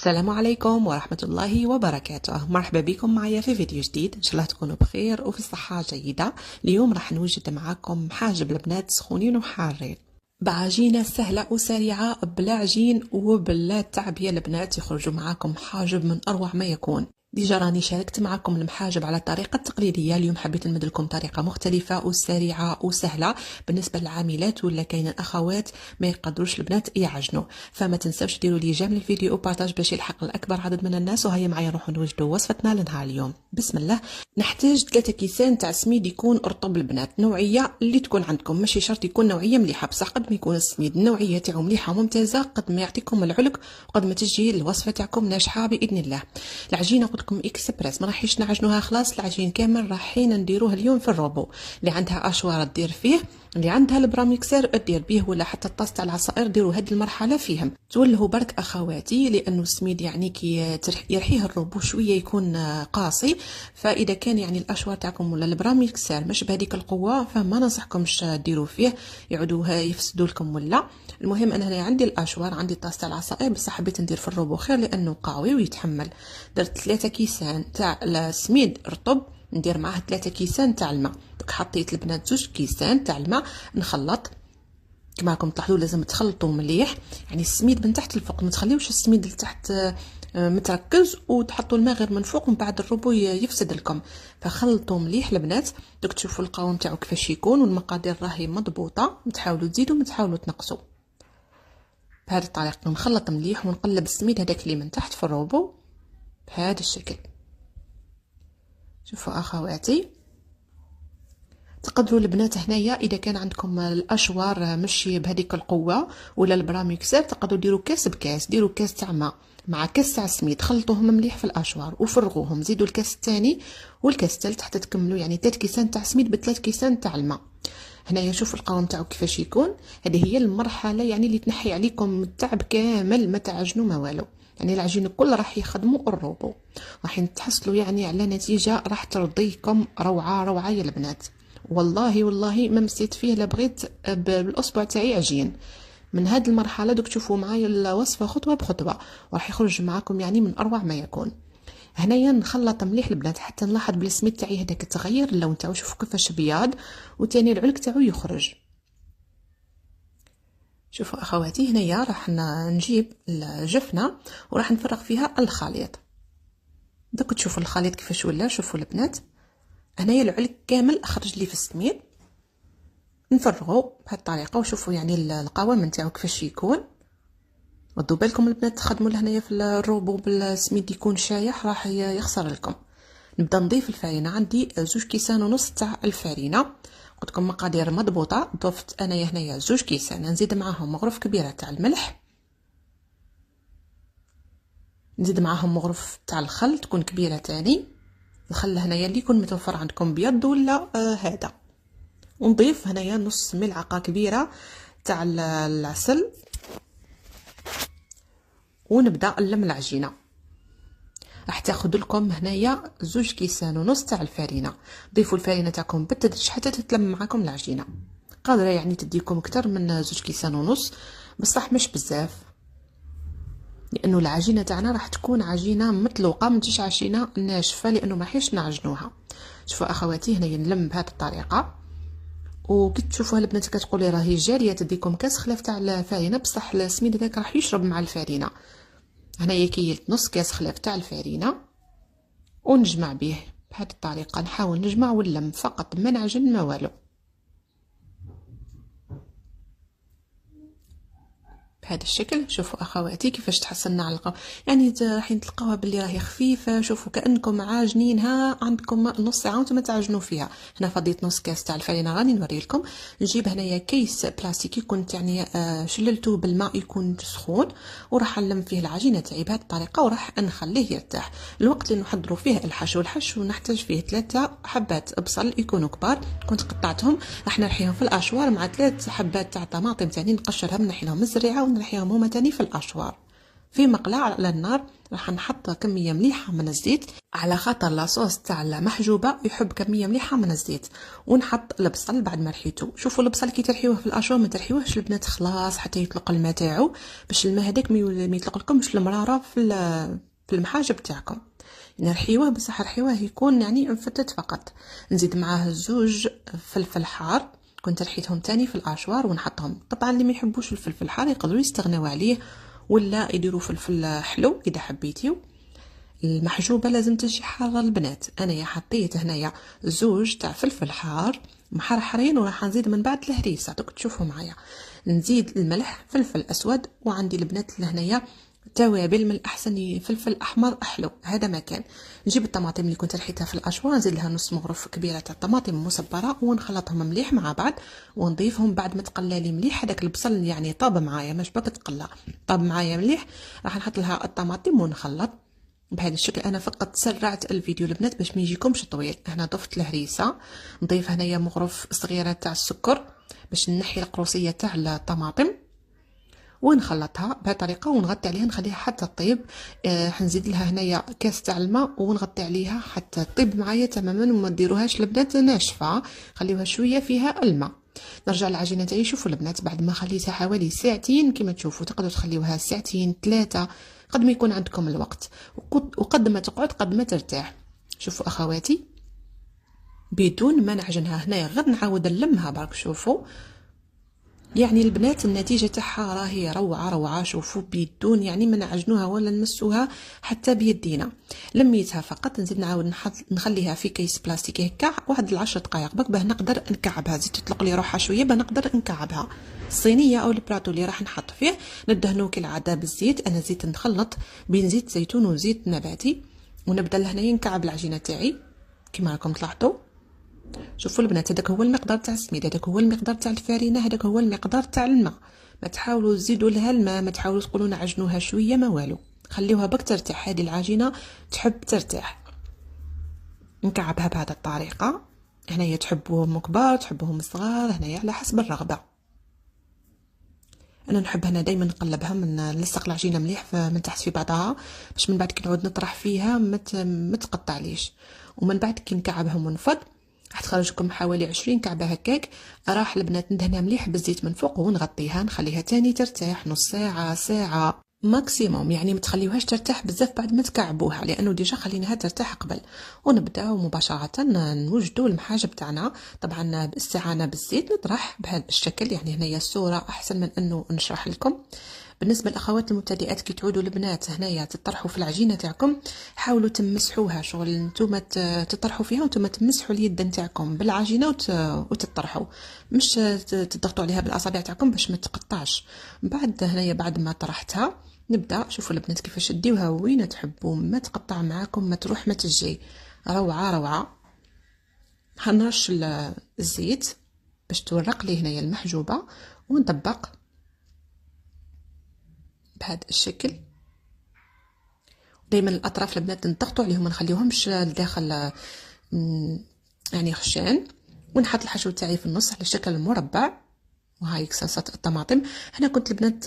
السلام عليكم ورحمة الله وبركاته. مرحبا بكم معايا في فيديو جديد. إن شاء الله تكونوا بخير وفي صحة جيدة. اليوم راح نوجد معكم حاجب البنات سخونين وحارين بعجينة سهلة وسريعة بلا عجين وبلا تعب يا البنات. يخرجوا معكم حاجب من أروع ما يكون. ديجا راني شاركت معكم المحاجب على الطريقة التقليدية. اليوم حبيت نمد لكم طريقة مختلفة وسريعة وسهلة بالنسبة للعاملات ولا كاين اخوات ما يقدروش البنات يعجنوا. فما تنسوش ديروا لي جيم للفيديو وبارطاج باش يلحق الاكبر عدد من الناس. وهيا معايا نروحوا نوجدوا وصفتنا لنهار اليوم. بسم الله. نحتاج 3 كيسان تاع سميد يكون رطب البنات، نوعيه اللي تكون عندكم، ماشي شرط يكون نوعيه مليحه، بصح قد ما يكون السميد النوعيه تاعو مليحه وممتازه قد ما يعطيكم العلق وقد ما تجي الوصفه تاعكم ناجحه باذن الله. العجينه قلت لكم اكسبريس، ما راحيش نعجنوها خلاص. العجين كامل رايحين نديروه اليوم في الروبو. اللي عندها اشوار دير فيه، اللي عندها البراميكسر دير بيه، ولا حتى الطاس تاع العصائر ديروا هذه المرحله فيهم. تولهوا برك اخواتي، لانه السميد يعني كي يرحيه الروبو شويه يكون قاسي. فاذا كان يعني الاشوار تاعكم ولا البراميكسر مش بهذيك القوه فما ننصحكمش ديروا فيه، يعودوا يفسدوا لكم. ولا المهم انا هنا عندي الاشوار، عندي الطاس تاع العصائر، بس حبيت ندير في الروبو خير لانه قوي ويتحمل. درت 3 كيسان تاع السميد رطب، ندير معاه 3 كيسان تاع الماء. حطيت البنات 2 كيسان تاع الماء نخلط. كما راكم تلاحظوا لازم تخلطوا مليح، يعني السميد من تحت لفوق، ما تخليوش السميد لتحت متركز وتحطوا الماء غير من فوق ومن بعد الربو يفسد لكم. فخلطوا مليح البنات. دوك تشوفوا القوام تاعو كيفاش يكون، والمقادير راهي مضبوطه، ما تحاولوا تزيدوا ما تحاولوا تنقصوا. بهذه الطريقه نخلط مليح ونقلب السميد هذاك اللي من تحت في الربو بهذا الشكل. شوفوا اخواتي، تقدروا البنات هنايا اذا كان عندكم الاشوار ماشي بهذيك القوه ولا البراميكسر تقدروا ديروا كاس بكاس، ديروا كاس تاع ماء مع كاس تاع سميد، خلطوهم مليح في الاشوار وفرغوهم، زيدوا الكاس الثاني والكاس الثالث حتى تكملوا يعني 3 كيسان تاع سميد ب3 كيسان تاع الماء. هنايا شوفوا القوام تاعو كيفاش يكون. هذه هي المرحله يعني اللي تنحي عليكم التعب كامل، ما تعجنوا ما والو. يعني العجين الكل راح يخدموا الروبو، راح تحصلوا يعني على نتيجه راح ترضيكم روعه روعه يا البنات. والله ما مسيت فيه لبغيت بالاسبوع تاعي عجين. من هذه المرحله دوك تشوفوا معايا الوصفه خطوه بخطوه وراح يخرج معكم يعني من اروع ما يكون. هنايا نخلط مليح البنات حتى نلاحظ بالسميد تاعي هذاك تغير اللون تاعو، شوفوا كيفاش بياض وتاني العلك تاعو يخرج. شوفوا اخواتي، هنايا راح نجيب الجفنه وراح نفرغ فيها الخليط. دوك تشوفوا الخليط كيفاش ولا. شوفوا البنات هنايا العلك كامل خرج لي في السميد، نفرغوا بهذه الطريقه. وشوفوا يعني القوام نتاعو كيفاش يكون. ردوا بالكم البنات تخدموا لهنايا في الروبو بالسميد يكون شايح راح يخسر لكم. نبدا نضيف الفرينه. عندي 2 كيسان ونص تاع الفرينه، قلت لكم مقادير مضبوطه. ضفت انايا هنايا 2 كيسان، نزيد معاهم مغرف كبيره تاع الملح، نزيد معاهم مغرف تاع الخل تكون كبيره تاني. الخل هنايا اللي يكون متوفر عندكم بيض ولا هذا. ونضيف هنايا نص ملعقه كبيره تاع العسل ونبدا نلم العجينه. راح تاخذ لكم هنايا 2 كيسان ونص تاع الفرينه. ضيفوا الفرينه تاعكم بالتدريج حتى تتلم معكم العجينه. قادره يعني تديكم اكثر من 2 كيسان ونص، بصح مش بزاف، لانه العجينه تاعنا راح تكون عجينه مطلوقه، ما تجيش عجينه ناشفه لانه ما حيش نعجنوها. شوفوا اخواتي هنايا نلم بهذه الطريقه. وكي تشوفوها البنات كتقولي راهي جاريه تديكم كاس خلاف تاع الفرينه، بصح السميد هذاك راح يشرب مع الفرينه. هنايا كيلت نص كاس خلاف تاع الفرينه ونجمع به بهذه الطريقه. نحاول نجمع ونلم فقط، ما نعجن ما والو. بهذا الشكل. شوفوا اخواتي كيفاش تحصلنا على القوام، يعني راح تلقاوها باللي راهي خفيفه. شوفوا كانكم عاجنينها عندكم نص ساعه وانتم تعجنوا فيها. هنا فضيت نص كاس تاع الفرينه راني نوري لكم. نجيب هنايا كيس بلاستيكي كنت يعني شللته بالماء يكون سخون، وراح نلم فيه العجينه تاعي بهذه الطريقه وراح نخليه يرتاح. الوقت اللي نحضروا فيه الحشو نحتاج فيه 3 حبات بصل يكونوا كبار، كنت قطعتهم راح نرحيهم في الاشوار مع 3 حبات تاع طماطم تاني نقشرهم نحي لهم الزريعه ونرحيهم هما تاني في الاشوار. في مقلاة على النار راح نحط كميه مليحه من الزيت، على خاطر لاصوص تاع المحجوبه يحب كميه مليحه من الزيت. ونحط البصل بعد ما رحيته. شوفوا البصل كي ترحيوه في الاشور ما ترحيوهش البنات خلاص حتى يطلق الماء تاعو، باش الماء هذاك ما يطلق لكمش المراره في المحاجب تاعكم. نرحيوه بصح رحيوه يكون يعني مفتت فقط. نزيد معاه زوج فلفل حار كنت رحيتهم تاني في الاشوار ونحطهم. طبعا اللي ما يحبوش الفلفل الحار يقدروا يستغنوا عليه ولا يديروا فلفل حلو اذا حبيتيو. المحجوبه لازم تجي حاره البنات. انا حطيت هنايا زوج تاع فلفل حار محرحرين، وراح نزيد من بعد الهريسه دوك تشوفوا معايا. نزيد الملح، فلفل اسود، وعندي البنات لهنايا توابل من الاحسن فلفل احمر احلو هذا مكان. نجيب الطماطم اللي كنت رحيتها في الاشواط نزيد لها نص مغرف كبيره تاع الطماطم مسبره ونخلطهم مليح مع بعض ونضيفهم بعد ما تقلالي مليح. هذاك البصل يعني طاب معايا مش باك تقلى، طاب معايا مليح. راح نحط لها الطماطم ونخلط بهذا الشكل. انا فقط سرعت الفيديو البنات باش ما يجيكمش طويل. هنا ضفت الهريسه، نضيف هنايا مغرف صغيره تاع السكر باش نحي القروسيه تاع الطماطم ونخلطها بهالطريقه ونغطي عليها نخليها حتى تطيب. حنزيد لها هنايا كاس تاع الماء ونغطي عليها حتى تطيب معايا تماما وما ديروهاش البنات ناشفه، خليوها شويه فيها الماء. نرجع العجينه تاعي. شوفوا البنات بعد ما خليتها حوالي ساعتين كما تشوفوا، تقدروا تخليوها ساعتين 3 قد ما يكون عندكم الوقت وقد ما تقعد قد ما ترتاح. شوفوا اخواتي بدون ما نعجنها هنايا غير نعاود نلمها برك. شوفوا يعني البنات النتيجه تاعها راهي روعه روعه. شوفوا بدون يعني ما نعجنوها ولا نمسوها حتى بيدينا. لميتها فقط. نزيد نعاود نخليها في كيس بلاستيكي هكا واحد 10 دقائق باه نقدر نكعبها. زيد تطلق لي روحها شويه باه نقدر نكعبها. الصينيه او البلاطو اللي راح نحط فيه ندهنوه كالعاده بالزيت. انا زيت نخلط بين زيت زيتون وزيت نباتي ونبدا لهنايا نكعب العجينه تاعي كما راكم تلاحظوا. شوفوا البنات هذاك هو المقدار تاع السميد، هذاك هو المقدار تاع الفرينه، هذاك هو المقدار تاع الماء. ما تحاولوا تزيدوا لها الماء، ما تحاولوا تقولوا نعجنوها شويه ما والو، خليوها بك ترتاح. هذه العجينه تحب ترتاح. نكعبها بهذه الطريقه. هنايا تحبوهم كبار تحبوهم صغار، هنايا على حسب الرغبه. انا نحب هنا دائما نقلبها من نلصق العجينه مليح من تحت في بعضها باش من بعد كي نعود نطرح فيها ما تقطعليش. ومن بعد كي نكعبهم ونفض راح تخرج لكم حوالي 20 كعبه هكاك. راح البنات ندهنها مليح بالزيت من فوق ونغطيها نخليها تاني ترتاح نص ساعه ساعه ماكسيموم. يعني ما تخليوهاش ترتاح بزاف بعد ما تكعبوها لانه ديجا خليناها ترتاح قبل. ونبداو مباشره نوجدوا المحاجب تاعنا. طبعا باستعانه بالزيت نطرح بهذا الشكل. يعني هنايا الصوره احسن من انه نشرح لكم. بالنسبه للاخوات المبتدئات كي تعودوا البنات هنايا تطرحوا في العجينه تاعكم حاولوا تمسحوها. شغل نتوما تطرحوا فيها وانتم تمسحوا اليد نتاعكم بالعجينه وتطرحوا، مش تضغطوا عليها بالاصابع تاعكم باش ما تقطعش. بعد هنايا بعد ما طرحتها نبدا. شوفوا البنات كيفاش ديوها وين تحبوا، ما تقطع معاكم ما تروح ما تجي. روعه روعه. هنرش الزيت باش تورق لي هنايا المحجوبه ونطبق بهذا الشكل. دائما الاطراف البنات نضغطوا عليهم ما نخليوهمش لداخل يعني خشان. ونحط الحشو تاعي في النص على شكل مربع. وهاي صلصه الطماطم. هنا كنت البنات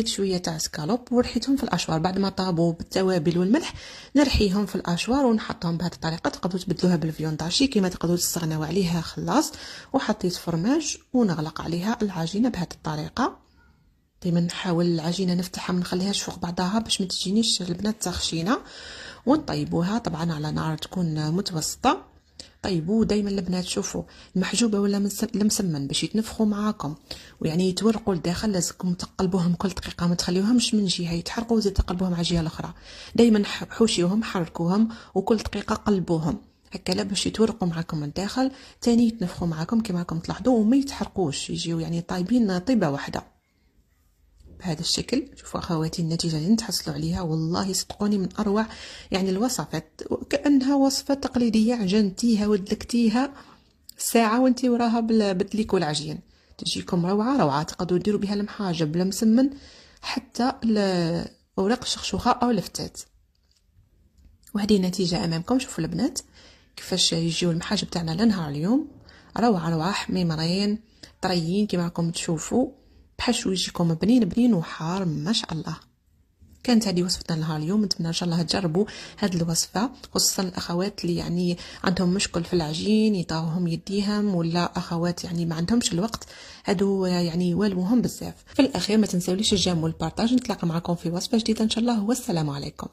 شويه تاع سكالوب ورحيتهم في الاشوار بعد ما طابوا بالتوابل والملح. نرحيهم في الاشوار ونحطهم بهذه الطريقه. تقدروا تبدلوها بالفيونداشي كما تقدروا تستغنوا عليها خلاص. وحطيت فرماج ونغلق عليها العجينه بهذه الطريقه. دائما نحاول العجينه نفتحها ما نخليهاش فوق بعضها باش ما تجينيش البنات تخشينه. ونطيبوها طبعا على نار تكون متوسطه. طيبوا دائما البنات. شوفوا المحجوبه ولا المسمن باش يتنفخوا معاكم ويعني يتورقوا لداخل لازمكم تقلبوهم كل دقيقه، ما تخليوهمش من جهه يتحرقوا وزيد تقلبوهم على الجهه الاخرى. دائما حوشيوهم حركوهم وكل دقيقه قلبوهم هكا لا باش يتورقوا معاكم من الداخل تاني يتنفخوا معاكم كما راكم تلاحظوا وما يتحرقوش يجيو يعني طايبين طيبه واحده بهذا الشكل. شوفوا اخواتي النتيجه اللي نتحصلوا عليها والله صدقوني من اروع يعني الوصفات. كانها وصفه تقليديه عجنتيها ودلكتيها ساعه وانتي وراها بالدليك والعجين تجيكم روعه روعه. تقدروا ديروا بها المحاجب لا مسمن حتى اوراق الشخشوخه او الفتات. وهذه النتيجه امامكم. شوفوا البنات كيفاش يجيو المحاجب تاعنا لنهار اليوم روعه روعه حميمرين طريين كما راكم تشوفوا بحال يجيكم بنين بنين وحار ما شاء الله. كانت هذه وصفتنا لها اليوم. نتمنى ان شاء الله تجربوا هذه الوصفه، خصوصا الاخوات اللي يعني عندهم مشكل في العجين يطاوهم يديهم، ولا اخوات يعني ما عندهمش الوقت، هادو يعني يوالوهم بزاف. في الاخير ما تنساوليش الجيم والبارطاج. نتلاقى معكم في وصفه جديده ان شاء الله، والسلام عليكم.